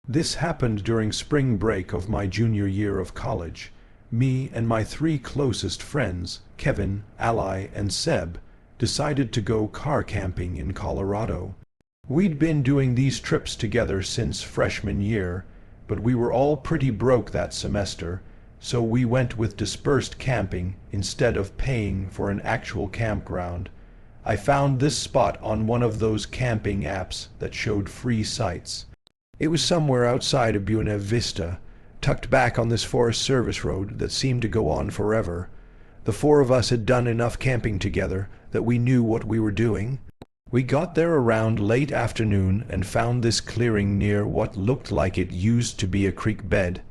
This happened during spring break of my junior year of college. Me and my three closest friends, Kevin, Ally, and Seb, decided to go car camping in Colorado. We'd been doing these trips together since freshman year, but we were all pretty broke that semester, so we went with dispersed camping instead of paying for an actual campground. I found this spot on one of those camping apps that showed free sites. It was somewhere outside of Buena Vista, tucked back on this Forest Service road that seemed to go on forever. The four of us had done enough camping together that we knew what we were doing. We got there around late afternoon and found this clearing near what looked like it used to be a creek bed.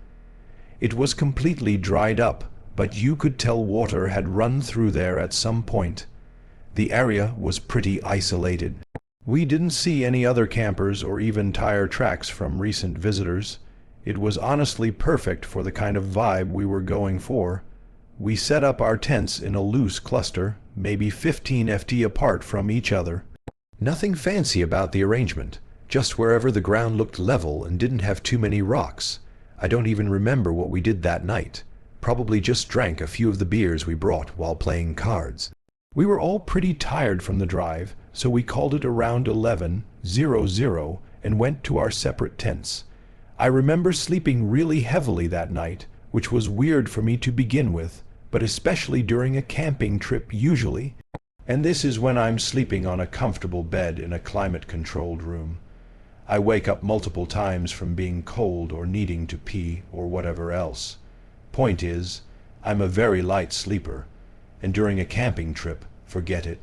It was completely dried up, but you could tell water had run through there at some point. The area was pretty isolated. We didn't see any other campers or even tire tracks from recent visitors. It was honestly perfect for the kind of vibe we were going for. We set up our tents in a loose cluster, maybe 15 ft apart from each other. Nothing fancy about the arrangement, just wherever the ground looked level and didn't have too many rocks. I don't even remember what we did that night. Probably just drank a few of the beers we brought while playing cards. We were all pretty tired from the drive, so we called it around 11:00 and went to our separate tents. I remember sleeping really heavily that night, which was weird for me to begin with, but especially during a camping trip usually. And this is when I'm sleeping on a comfortable bed in a climate-controlled room. I wake up multiple times from being cold or needing to pee or whatever else. Point is, I'm a very light sleeper, and during a camping trip, forget it.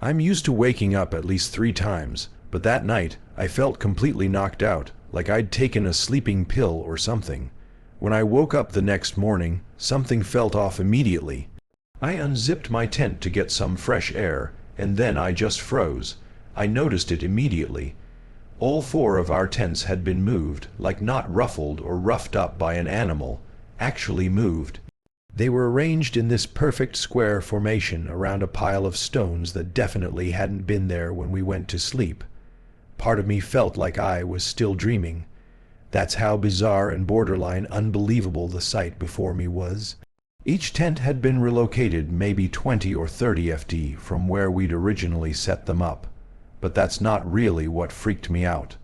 I'm used to waking up at least 3 times, but that night I felt completely knocked out, like I'd taken a sleeping pill or something. When I woke up the next morning, something felt off immediately. I unzipped my tent to get some fresh air, and then I just froze. I noticed it immediately. All 4 of our tents had been moved, like not ruffled or roughed up by an animal, actually moved. They were arranged in this perfect square formation around a pile of stones that definitely hadn't been there when we went to sleep. Part of me felt like I was still dreaming. That's how bizarre and borderline unbelievable the sight before me was. Each tent had been relocated maybe 20 or 30 ft from where we'd originally set them up. But that's not really what freaked me out.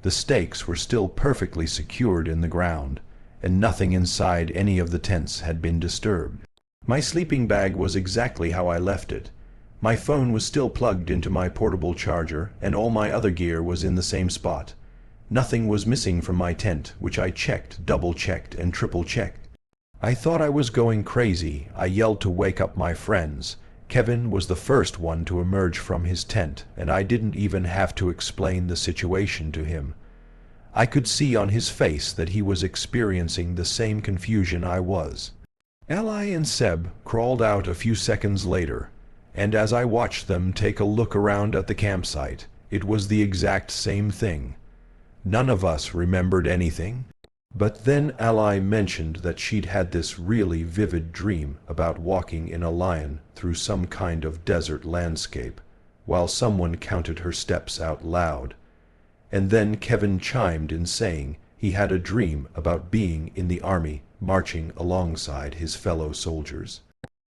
The stakes were still perfectly secured in the ground, and nothing inside any of the tents had been disturbed. My sleeping bag was exactly how I left it. My phone was still plugged into my portable charger, and all my other gear was in the same spot. Nothing was missing from my tent, which I checked, double-checked, and triple-checked. I thought I was going crazy. I yelled to wake up my friends. Kevin was the first one to emerge from his tent, and I didn't even have to explain the situation to him. I could see on his face that he was experiencing the same confusion I was. Ally and Seb crawled out a few seconds later, and as I watched them take a look around at the campsite, it was the exact same thing. None of us remembered anything, but then Ally mentioned that she'd had this really vivid dream about walking in a lion through some kind of desert landscape, while someone counted her steps out loud. And then Kevin chimed in saying he had a dream about being in the army, marching alongside his fellow soldiers.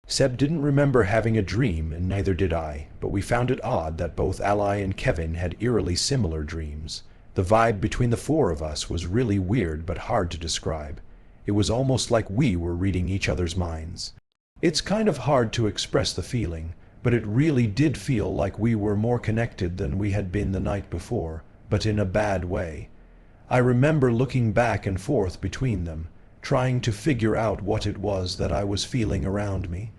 Seb didn't remember having a dream, and neither did I, but we found it odd that both Ally and Kevin had eerily similar dreams. The vibe between the 4 of us was really weird but hard to describe. It was almost like we were reading each other's minds. It's kind of hard to express the feeling, but it really did feel like we were more connected than we had been the night before, but in a bad way. I remember looking back and forth between them, trying to figure out what it was that I was feeling around me.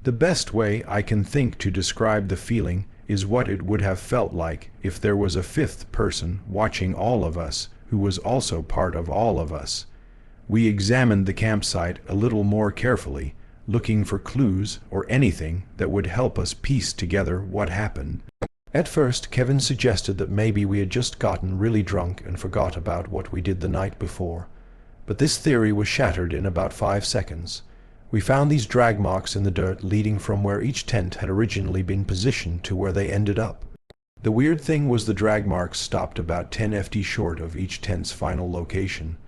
The best way I can think to describe the feeling is what it would have felt like if there was a 5th person watching all of us who was also part of all of us. We examined the campsite a little more carefully, looking for clues or anything that would help us piece together what happened. At first, Kevin suggested that maybe we had just gotten really drunk and forgot about what we did the night before. But this theory was shattered in about 5 seconds. We found these drag marks in the dirt leading from where each tent had originally been positioned to where they ended up. The weird thing was the drag marks stopped about 10 ft short of each tent's final location,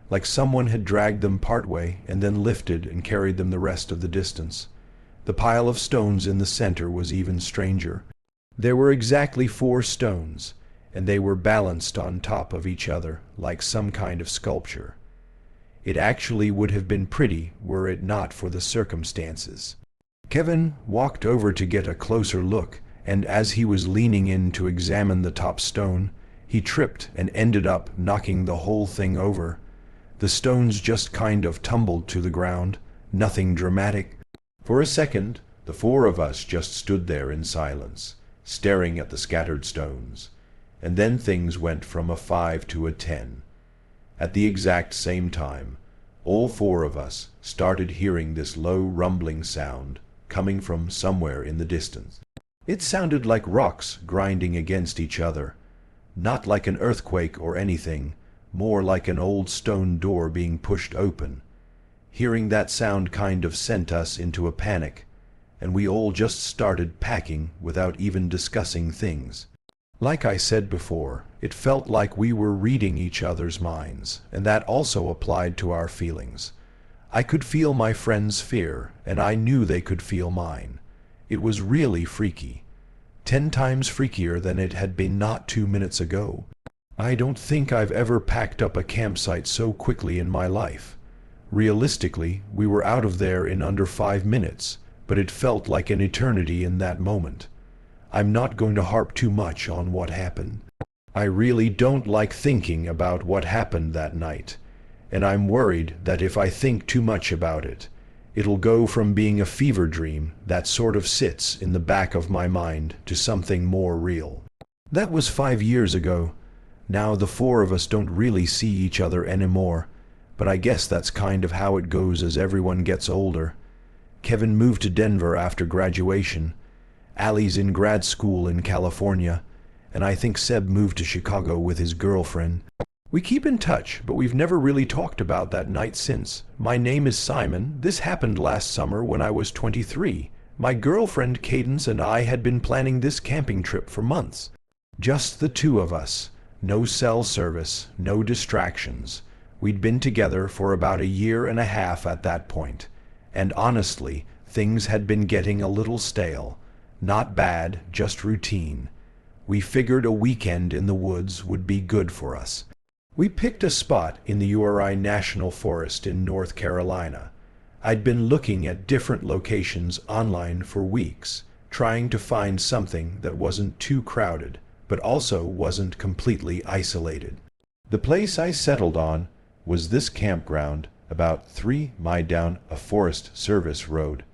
like someone had dragged them partway and then lifted and carried them the rest of the distance. The pile of stones in the center was even stranger. There were exactly 4 stones, and they were balanced on top of each other like some kind of sculpture. It actually would have been pretty were it not for the circumstances. Kevin walked over to get a closer look, and as he was leaning in to examine the top stone, he tripped and ended up knocking the whole thing over. The stones just kind of tumbled to the ground, nothing dramatic. For a second, the 4 of us just stood there in silence, staring at the scattered stones, and then things went from a 5 to a 10. At the exact same time, all 4 of us started hearing this low rumbling sound coming from somewhere in the distance. It sounded like rocks grinding against each other, not like an earthquake or anything, more like an old stone door being pushed open. Hearing that sound kind of sent us into a panic, and we all just started packing without even discussing things. Like I said before, it felt like we were reading each other's minds, and that also applied to our feelings. I could feel my friends' fear, and I knew they could feel mine. It was really freaky. 10 times freakier than it had been not 2 minutes ago. I don't think I've ever packed up a campsite so quickly in my life. Realistically, we were out of there in under 5 minutes, but it felt like an eternity in that moment. I'm not going to harp too much on what happened. I really don't like thinking about what happened that night, and I'm worried that if I think too much about it, it'll go from being a fever dream that sort of sits in the back of my mind to something more real. That was 5 years ago. Now the 4 of us don't really see each other anymore, but I guess that's kind of how it goes as everyone gets older. Kevin moved to Denver after graduation. Allie's in grad school in California, and I think Seb moved to Chicago with his girlfriend. We keep in touch, but we've never really talked about that night since. My name is Simon. This happened last summer when I was 23. My girlfriend Cadence and I had been planning this camping trip for months. Just the 2 of us. No cell service, no distractions. We'd been together for about a year and a half at that point, and honestly, things had been getting a little stale. Not bad, just routine. We figured a weekend in the woods would be good for us. We picked a spot in the URI National Forest in North Carolina. I'd been looking at different locations online for weeks, trying to find something that wasn't too crowded, but also wasn't completely isolated. The place I settled on was this campground about 3 miles down a Forest Service road.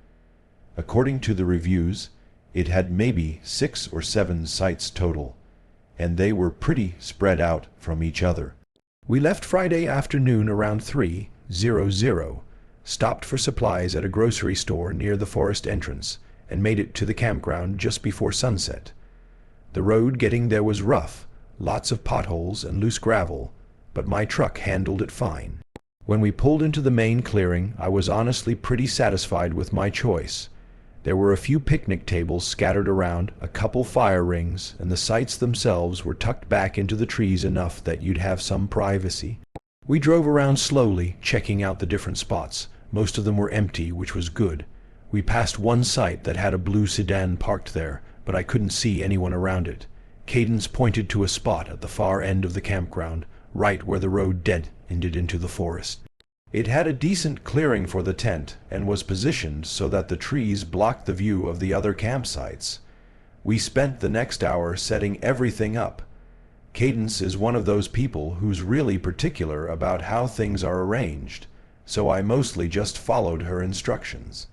According to the reviews, it had maybe 6 or 7 sites total, and they were pretty spread out from each other. We left Friday afternoon around 3:00, stopped for supplies at a grocery store near the forest entrance, and made it to the campground just before sunset. The road getting there was rough, lots of potholes and loose gravel, but my truck handled it fine. When we pulled into the main clearing, I was honestly pretty satisfied with my choice. There were a few picnic tables scattered around, a couple fire rings, and the sites themselves were tucked back into the trees enough that you'd have some privacy. We drove around slowly, checking out the different spots. Most of them were empty, which was good. We passed one site that had a blue sedan parked there, but I couldn't see anyone around it. Cadence pointed to a spot at the far end of the campground, right where the road dead ended into the forest. It had a decent clearing for the tent and was positioned so that the trees blocked the view of the other campsites. We spent the next hour setting everything up. Cadence is one of those people who's really particular about how things are arranged, so I mostly just followed her instructions.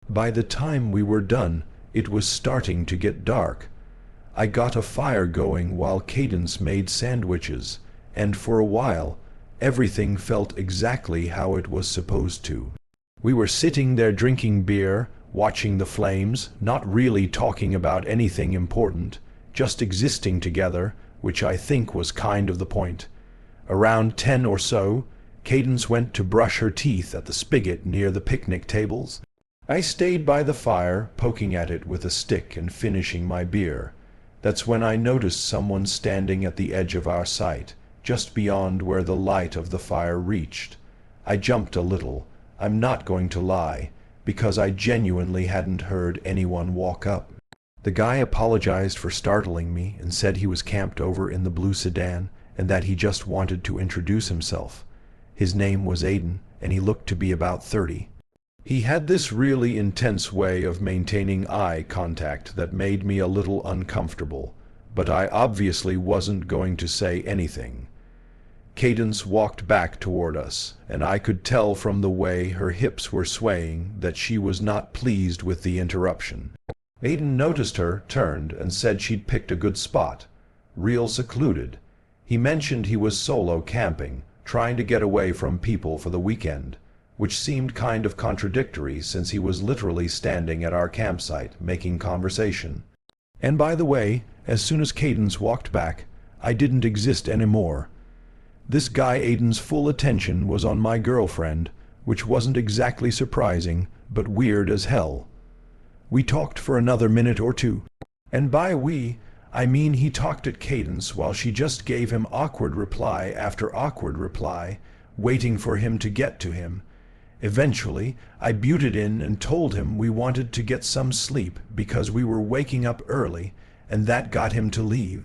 By the time we were done, it was starting to get dark. I got a fire going while Cadence made sandwiches, and for a while, everything felt exactly how it was supposed to. We were sitting there drinking beer, watching the flames, not really talking about anything important, just existing together, which I think was kind of the point. Around 10 or so, Cadence went to brush her teeth at the spigot near the picnic tables. I stayed by the fire, poking at it with a stick and finishing my beer. That's when I noticed someone standing at the edge of our sight, just beyond where the light of the fire reached. I jumped a little, I'm not going to lie, because I genuinely hadn't heard anyone walk up. The guy apologized for startling me and said he was camped over in the blue sedan and that he just wanted to introduce himself. His name was Aiden, and he looked to be about 30. He had this really intense way of maintaining eye contact that made me a little uncomfortable, but I obviously wasn't going to say anything. Cadence walked back toward us, and I could tell from the way her hips were swaying that she was not pleased with the interruption. Aiden noticed her, turned, and said she'd picked a good spot. Real secluded. He mentioned he was solo camping, trying to get away from people for the weekend, which seemed kind of contradictory since he was literally standing at our campsite making conversation. And by the way, as soon as Cadence walked back, I didn't exist anymore. This guy Aiden's full attention was on my girlfriend, which wasn't exactly surprising, but weird as hell. We talked for another minute or two, and by we, I mean he talked at Cadence while she just gave him awkward reply after awkward reply, waiting for him to get to him. Eventually, I butted in and told him we wanted to get some sleep because we were waking up early, and that got him to leave.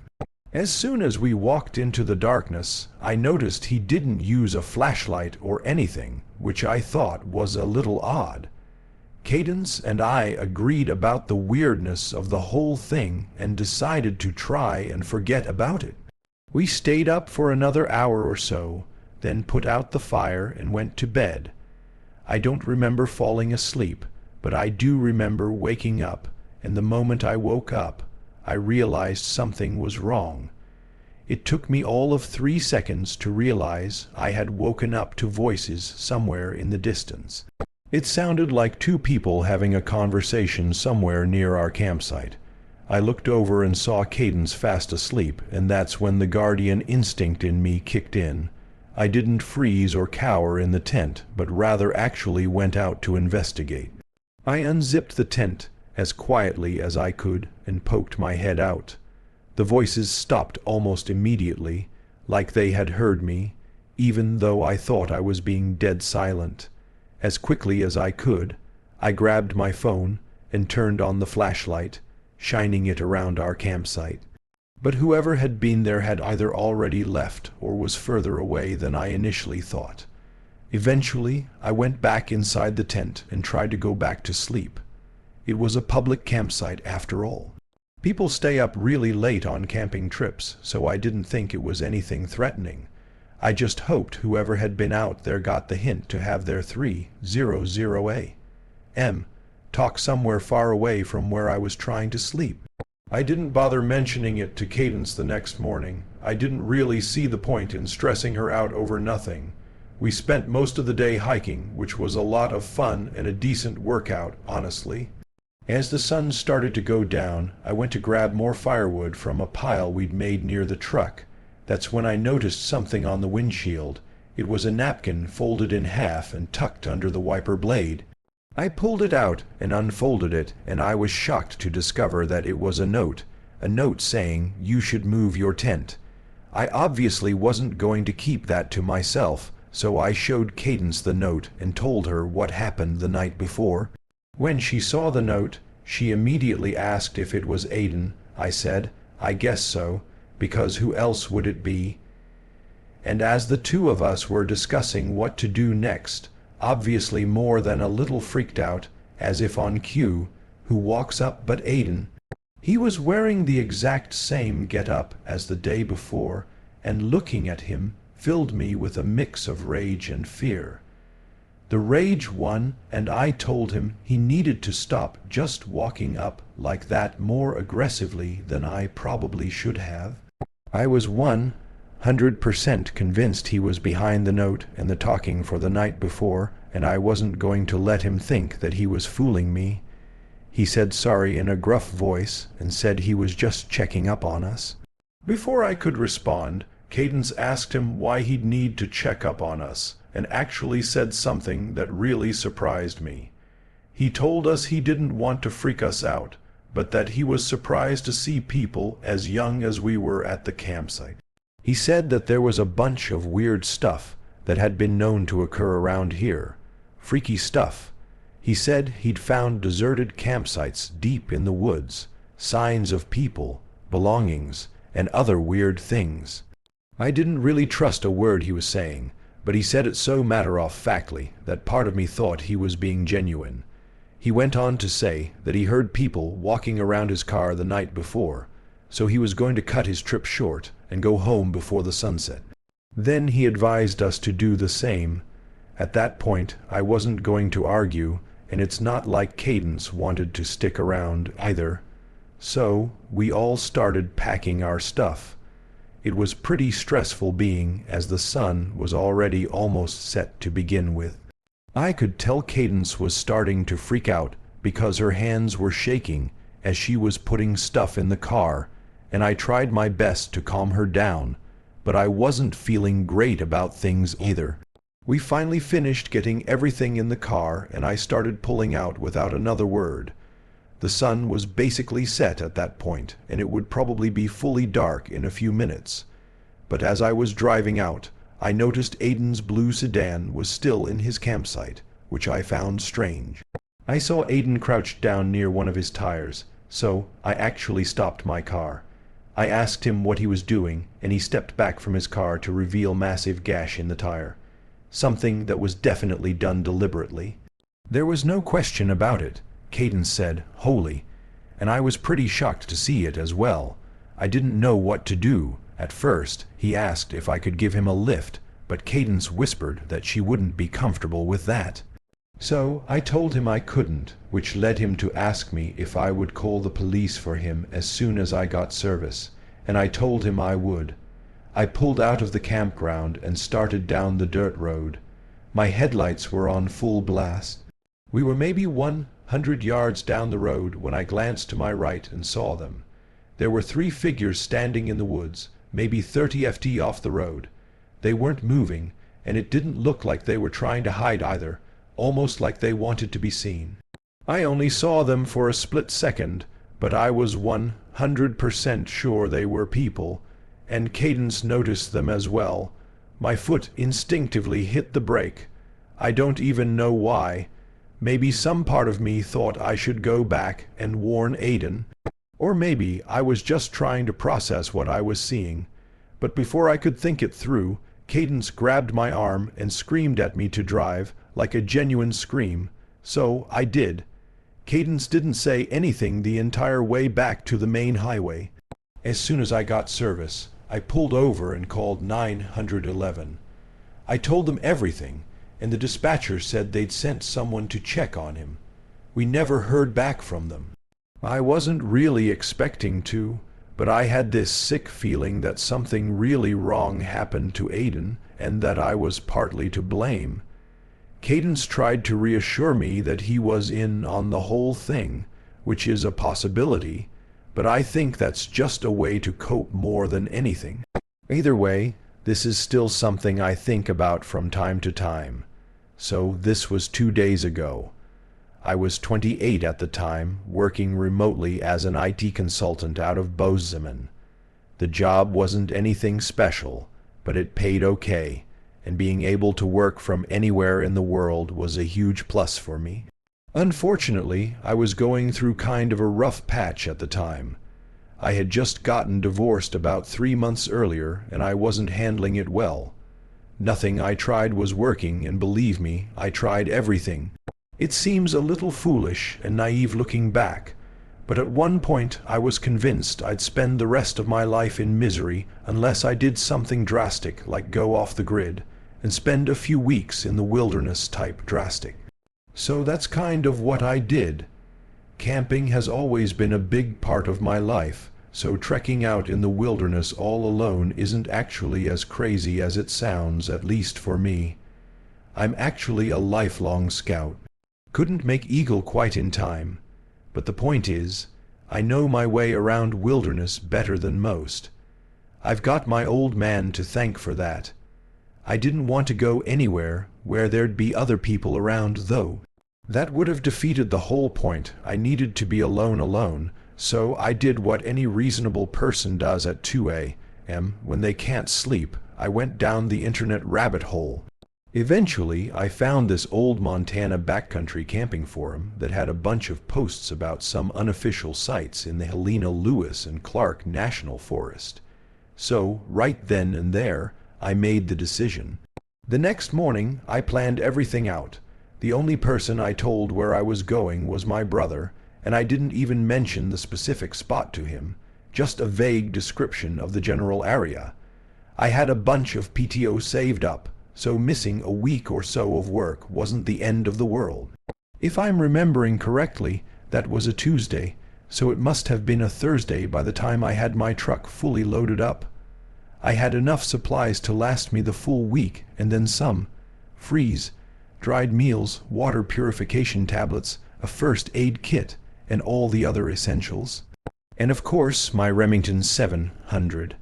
As soon as we walked into the darkness, I noticed he didn't use a flashlight or anything, which I thought was a little odd. Cadence and I agreed about the weirdness of the whole thing and decided to try and forget about it. We stayed up for another hour or so, then put out the fire and went to bed. I don't remember falling asleep, but I do remember waking up, and the moment I woke up, I realized something was wrong. It took me all of 3 seconds to realize I had woken up to voices somewhere in the distance. It sounded like 2 people having a conversation somewhere near our campsite. I looked over and saw Cadence fast asleep, and that's when the guardian instinct in me kicked in. I didn't freeze or cower in the tent, but rather actually went out to investigate. I unzipped the tent as quietly as I could and poked my head out. The voices stopped almost immediately, like they had heard me, even though I thought I was being dead silent. As quickly as I could, I grabbed my phone and turned on the flashlight, shining it around our campsite. But whoever had been there had either already left or was further away than I initially thought. Eventually, I went back inside the tent and tried to go back to sleep. It was a public campsite after all. People stay up really late on camping trips, so I didn't think it was anything threatening. I just hoped whoever had been out there got the hint to have their 300 a.m. talk somewhere far away from where I was trying to sleep. I didn't bother mentioning it to Cadence the next morning. I didn't really see the point in stressing her out over nothing. We spent most of the day hiking, which was a lot of fun and a decent workout, honestly. As the sun started to go down, I went to grab more firewood from a pile we'd made near the truck. That's when I noticed something on the windshield. It was a napkin folded in half and tucked under the wiper blade. I pulled it out and unfolded it, and I was shocked to discover that it was a note saying, "You should move your tent." I obviously wasn't going to keep that to myself, so I showed Cadence the note and told her what happened the night before. When she saw the note, she immediately asked if it was Aiden. I said, "I guess so, because who else would it be?" And as the 2 of us were discussing what to do next, obviously more than a little freaked out, as if on cue, who walks up but Aiden? He was wearing the exact same get-up as the day before, and looking at him filled me with a mix of rage and fear. The rage won, and I told him he needed to stop just walking up like that more aggressively than I probably should have. I was 100% convinced he was behind the note and the talking for the night before, and I wasn't going to let him think that he was fooling me. He said sorry in a gruff voice and said he was just checking up on us. Before I could respond, Cadence asked him why he'd need to check up on us, and actually said something that really surprised me. He told us he didn't want to freak us out, but that he was surprised to see people as young as we were at the campsite. He said that there was a bunch of weird stuff that had been known to occur around here. Freaky stuff. He said he'd found deserted campsites deep in the woods, signs of people, belongings, and other weird things. I didn't really trust a word he was saying, but he said it so matter-of-factly that part of me thought he was being genuine. He went on to say that he heard people walking around his car the night before, so he was going to cut his trip short and go home before the sunset. Then he advised us to do the same. At that point, I wasn't going to argue, and it's not like Cadence wanted to stick around either. So we all started packing our stuff. It was pretty stressful being as the sun was already almost set to begin with. I could tell Cadence was starting to freak out because her hands were shaking as she was putting stuff in the car, and I tried my best to calm her down, but I wasn't feeling great about things either. We finally finished getting everything in the car, and I started pulling out without another word. The sun was basically set at that point, and it would probably be fully dark in a few minutes. But as I was driving out, I noticed Aiden's blue sedan was still in his campsite, which I found strange. I saw Aiden crouched down near one of his tires, so I actually stopped my car. I asked him what he was doing, and he stepped back from his car to reveal massive gash in the tire. Something that was definitely done deliberately. There was no question about it, Cadence said, "Holy," and I was pretty shocked to see it as well. I didn't know what to do. At first, he asked if I could give him a lift, but Cadence whispered that she wouldn't be comfortable with that. So I told him I couldn't, which led him to ask me if I would call the police for him as soon as I got service, and I told him I would. I pulled out of the campground and started down the dirt road. My headlights were on full blast. We were maybe 100 yards down the road when I glanced to my right and saw them. There were 3 figures standing in the woods, maybe 30 ft off the road. They weren't moving, and it didn't look like they were trying to hide either, almost like they wanted to be seen. I only saw them for a split second, but I was 100% sure they were people, and Cadence noticed them as well. My foot instinctively hit the brake. I don't even know why. Maybe some part of me thought I should go back and warn Aiden. Or maybe I was just trying to process what I was seeing. But before I could think it through, Cadence grabbed my arm and screamed at me to drive, like a genuine scream. So I did. Cadence didn't say anything the entire way back to the main highway. As soon as I got service, I pulled over and called 911. I told them everything, and the dispatcher said they'd sent someone to check on him. We never heard back from them. I wasn't really expecting to, but I had this sick feeling that something really wrong happened to Aiden and that I was partly to blame. Cadence tried to reassure me that he was in on the whole thing, which is a possibility, but I think that's just a way to cope more than anything. Either way, this is still something I think about from time to time. So this was 2 days ago. I was 28 at the time, working remotely as an IT consultant out of Bozeman. The job wasn't anything special, but it paid okay, and being able to work from anywhere in the world was a huge plus for me. Unfortunately, I was going through kind of a rough patch at the time. I had just gotten divorced about 3 months earlier, and I wasn't handling it well. Nothing I tried was working, and believe me, I tried everything. It seems a little foolish and naive looking back, but at one point I was convinced I'd spend the rest of my life in misery unless I did something drastic like go off the grid and spend a few weeks in the wilderness type drastic. So that's kind of what I did. Camping has always been a big part of my life, so trekking out in the wilderness all alone isn't actually as crazy as it sounds, at least for me. I'm actually a lifelong scout. Couldn't make Eagle quite in time, but the point is, I know my way around wilderness better than most. I've got my old man to thank for that. I didn't want to go anywhere where there'd be other people around, though. That would have defeated the whole point. I needed to be alone, So I did what any reasonable person does at 2 a.m. when they can't sleep. I went down the internet rabbit hole. Eventually, I found this old Montana backcountry camping forum that had a bunch of posts about some unofficial sites in the Helena Lewis and Clark National Forest. So, right then and there, I made the decision. The next morning, I planned everything out. The only person I told where I was going was my brother, and I didn't even mention the specific spot to him, just a vague description of the general area. I had a bunch of PTO saved up, so missing a week or so of work wasn't the end of the world. If I'm remembering correctly, that was a Tuesday, so it must have been a Thursday by the time I had my truck fully loaded up. I had enough supplies to last me the full week, and then some. Freeze, dried meals, water purification tablets, a first aid kit, and all the other essentials. And of course, my Remington 700.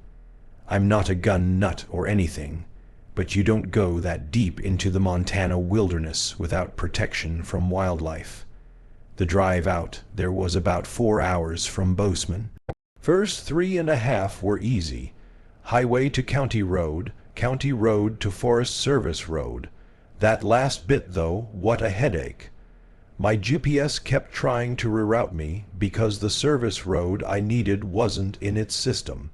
I'm not a gun nut or anything, but you don't go that deep into the Montana wilderness without protection from wildlife. The drive out there was about 4 hours from Bozeman. First 3.5 were easy. Highway to county road to Forest Service road. That last bit, though, what a headache. My GPS kept trying to reroute me because the service road I needed wasn't in its system.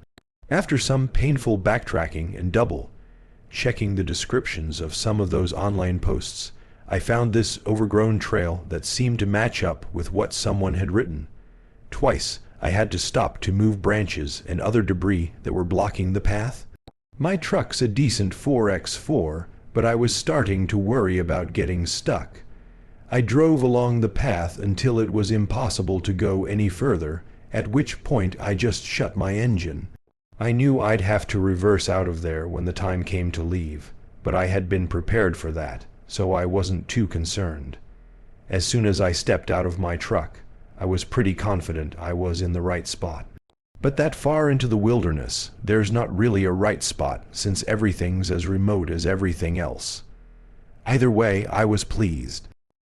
After some painful backtracking and double-checking the descriptions of some of those online posts, I found this overgrown trail that seemed to match up with what someone had written. Twice I had to stop to move branches and other debris that were blocking the path. My truck's a decent 4x4, but I was starting to worry about getting stuck. I drove along the path until it was impossible to go any further, at which point I just shut my engine. I knew I'd have to reverse out of there when the time came to leave, but I had been prepared for that, so I wasn't too concerned. As soon as I stepped out of my truck, I was pretty confident I was in the right spot. But that far into the wilderness, there's not really a right spot, since everything's as remote as everything else. Either way, I was pleased.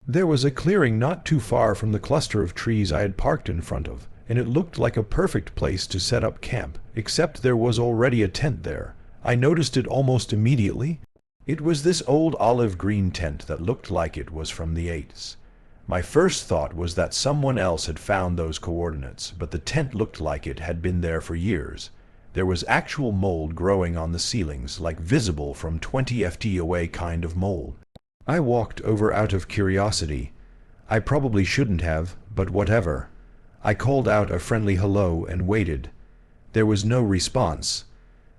There was a clearing not too far from the cluster of trees I had parked in front of, and it looked like a perfect place to set up camp, except there was already a tent there. I noticed it almost immediately. It was this old olive green tent that looked like it was from the 80s. My first thought was that someone else had found those coordinates, but the tent looked like it had been there for years. There was actual mold growing on the ceilings, like visible from 20 ft away kind of mold. I walked over out of curiosity. I probably shouldn't have, but whatever. I called out a friendly hello and waited. There was no response.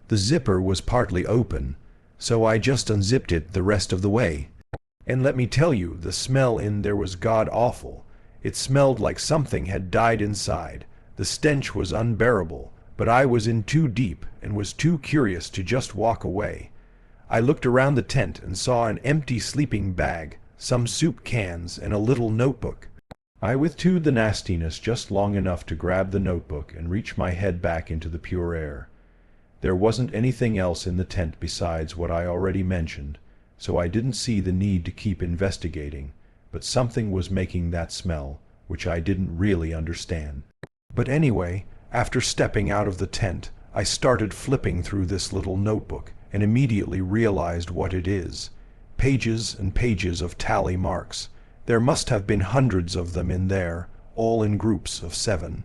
The zipper was partly open, so I just unzipped it the rest of the way. And let me tell you, the smell in there was god-awful. It smelled like something had died inside. The stench was unbearable, but I was in too deep and was too curious to just walk away. I looked around the tent and saw an empty sleeping bag, some soup cans, and a little notebook. I withstood the nastiness just long enough to grab the notebook and reach my head back into the pure air. There wasn't anything else in the tent besides what I already mentioned, so I didn't see the need to keep investigating, but something was making that smell, which I didn't really understand. But anyway, after stepping out of the tent, I started flipping through this little notebook and immediately realized what it is. Pages and pages of tally marks. There must have been hundreds of them in there, all in groups of 7.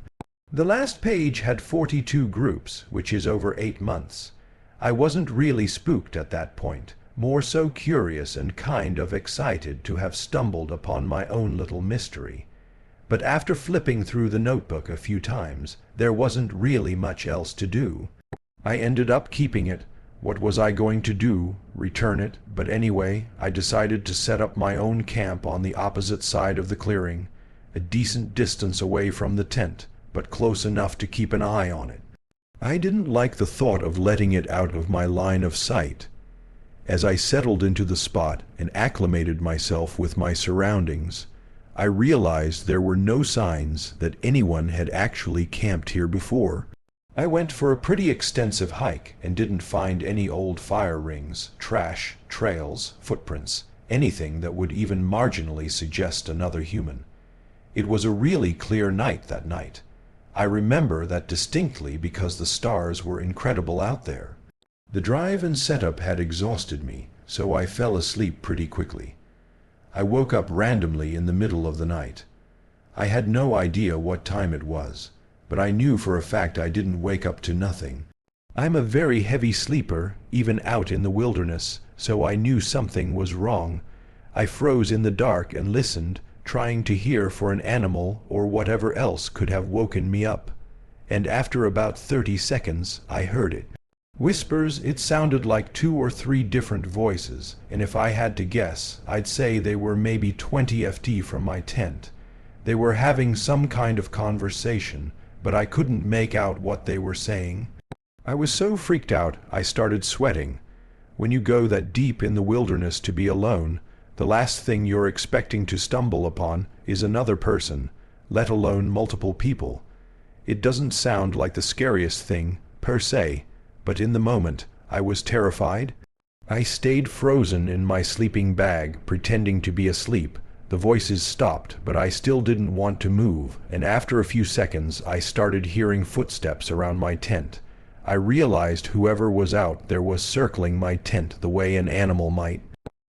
The last page had 42 groups, which is over 8 months. I wasn't really spooked at that point, more so curious and kind of excited to have stumbled upon my own little mystery. But after flipping through the notebook a few times, there wasn't really much else to do. I ended up keeping it. What was I going to do? Return it? But anyway, I decided to set up my own camp on the opposite side of the clearing, a decent distance away from the tent, but close enough to keep an eye on it. I didn't like the thought of letting it out of my line of sight. As I settled into the spot and acclimated myself with my surroundings, I realized there were no signs that anyone had actually camped here before. I went for a pretty extensive hike and didn't find any old fire rings, trash, trails, footprints, anything that would even marginally suggest another human. It was a really clear night that night. I remember that distinctly because the stars were incredible out there. The drive and setup had exhausted me, so I fell asleep pretty quickly. I woke up randomly in the middle of the night. I had no idea what time it was, but I knew for a fact I didn't wake up to nothing. I'm a very heavy sleeper, even out in the wilderness, so I knew something was wrong. I froze in the dark and listened, trying to hear for an animal or whatever else could have woken me up. And after about 30 seconds, I heard it. Whispers. It sounded like 2 or 3 different voices, and if I had to guess, I'd say they were maybe 20 ft from my tent. They were having some kind of conversation, but I couldn't make out what they were saying. I was so freaked out, I started sweating. When you go that deep in the wilderness to be alone, the last thing you're expecting to stumble upon is another person, let alone multiple people. It doesn't sound like the scariest thing, per se, but in the moment, I was terrified. I stayed frozen in my sleeping bag, pretending to be asleep. The voices stopped, but I still didn't want to move, and after a few seconds I started hearing footsteps around my tent. I realized whoever was out there was circling my tent the way an animal might.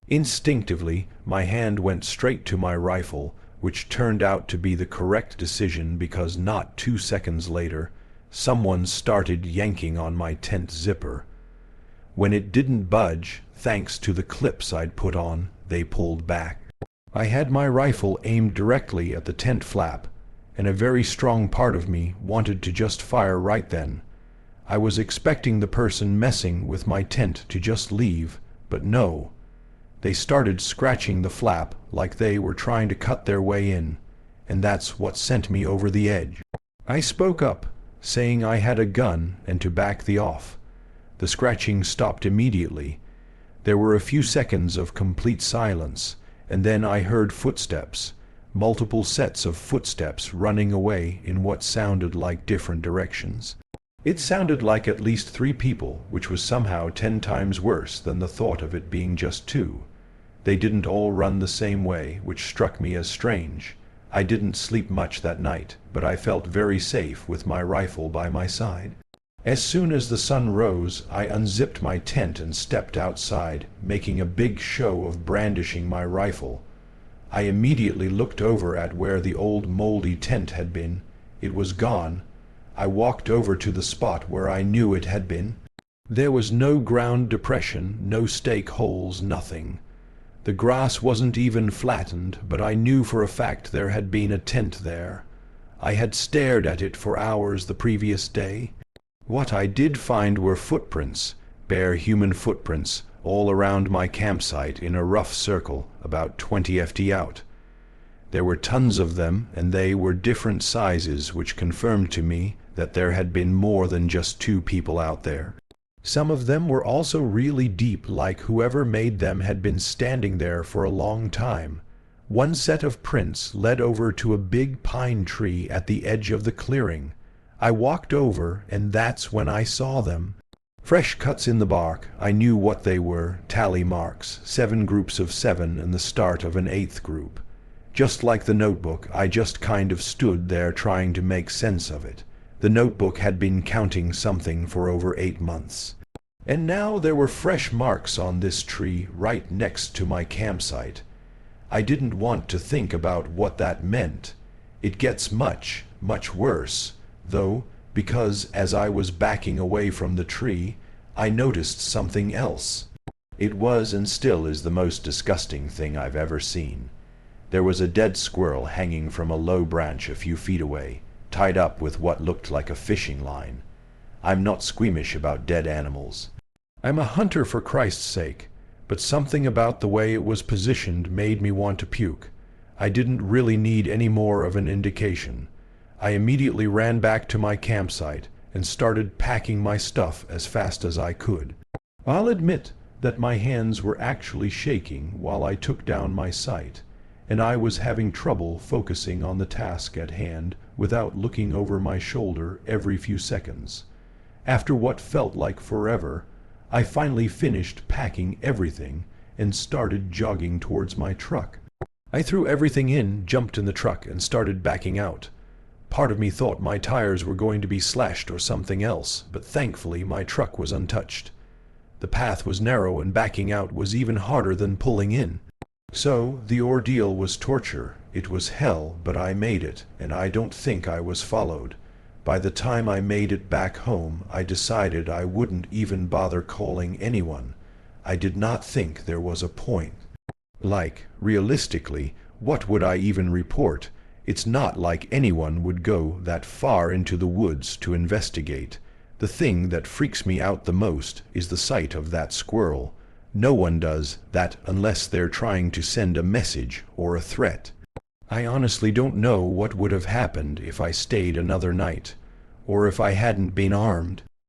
Instinctively, my hand went straight to my rifle, which turned out to be the correct decision because not 2 seconds later, someone started yanking on my tent zipper. When it didn't budge, thanks to the clips I'd put on, they pulled back. I had my rifle aimed directly at the tent flap, and a very strong part of me wanted to just fire right then. I was expecting the person messing with my tent to just leave, but no. They started scratching the flap like they were trying to cut their way in, and that's what sent me over the edge. I spoke up, saying I had a gun and to back the off. The scratching stopped immediately. There were a few seconds of complete silence, and then I heard footsteps, multiple sets of footsteps running away in what sounded like different directions. It sounded like at least 3 people, which was somehow 10 times worse than the thought of it being just 2. They didn't all run the same way, which struck me as strange. I didn't sleep much that night, but I felt very safe with my rifle by my side. As soon as the sun rose, I unzipped my tent and stepped outside, making a big show of brandishing my rifle. I immediately looked over at where the old moldy tent had been. It was gone. I walked over to the spot where I knew it had been. There was no ground depression, no stake holes, nothing. The grass wasn't even flattened, but I knew for a fact there had been a tent there. I had stared at it for hours the previous day. What I did find were footprints, bare human footprints, all around my campsite in a rough circle, about 20 ft out. There were tons of them, and they were different sizes, which confirmed to me that there had been more than just 2 people out there. Some of them were also really deep, like whoever made them had been standing there for a long time. One set of prints led over to a big pine tree at the edge of the clearing. I walked over, and that's when I saw them. Fresh cuts in the bark. I knew what they were, tally marks, 7 groups of 7 and the start of an 8th group. Just like the notebook, I just kind of stood there trying to make sense of it. The notebook had been counting something for over 8 months. And now there were fresh marks on this tree right next to my campsite. I didn't want to think about what that meant. It gets much, much worse, though, because as I was backing away from the tree, I noticed something else. It was and still is the most disgusting thing I've ever seen. There was a dead squirrel hanging from a low branch a few feet away, tied up with what looked like a fishing line. I'm not squeamish about dead animals. I'm a hunter for Christ's sake, but something about the way it was positioned made me want to puke. I didn't really need any more of an indication. I immediately ran back to my campsite and started packing my stuff as fast as I could. I'll admit that my hands were actually shaking while I took down my sight, and I was having trouble focusing on the task at hand without looking over my shoulder every few seconds. After what felt like forever, I finally finished packing everything and started jogging towards my truck. I threw everything in, jumped in the truck, and started backing out. Part of me thought my tires were going to be slashed or something else, but thankfully my truck was untouched. The path was narrow and backing out was even harder than pulling in. So the ordeal was torture. It was hell, but I made it, and I don't think I was followed. By the time I made it back home, I decided I wouldn't even bother calling anyone. I did not think there was a point. Like, realistically, what would I even report? It's not like anyone would go that far into the woods to investigate. The thing that freaks me out the most is the sight of that squirrel. No one does that unless they're trying to send a message or a threat. I honestly don't know what would have happened if I stayed another night, or if I hadn't been armed.